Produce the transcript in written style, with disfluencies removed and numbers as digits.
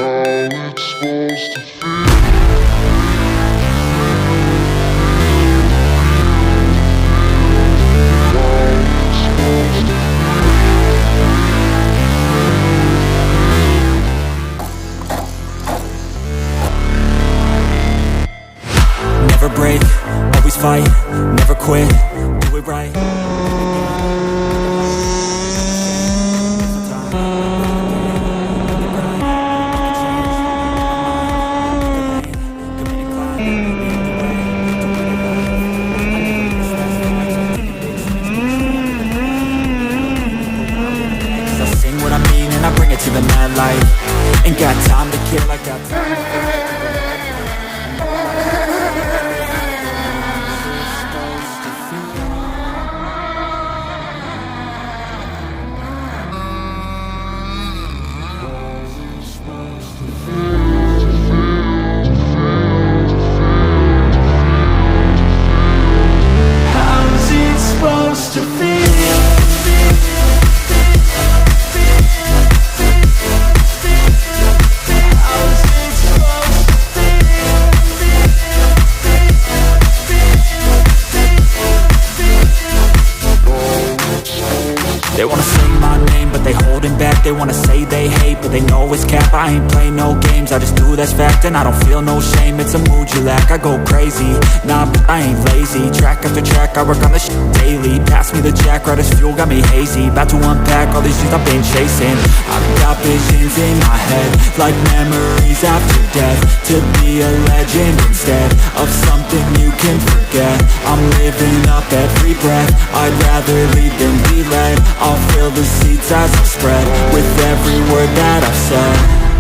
it's supposed to feel. Never break, always fight, never quit, do it right. I sing what I mean and I bring it to the mad light. Ain't got time to kill, I got time. How's it supposed to feel? How's it supposed to They wanna say my name, but they holding back. They wanna say they hate, but they know it's cap. I ain't play no games, I just do that's fact. And I don't feel no shame, it's a mood you lack. I go crazy, nah, but I ain't lazy. Track after track, I work on this shit daily. Pass me the jack, right as fuel, got me hazy. About to unpack all these things I've been chasing. I've got visions in my head, like memories after death. To be a legend instead of something you can forget. I'm living up every breath, I'd rather lead than be led. I'll fill the seats as I spread with every word that I've said.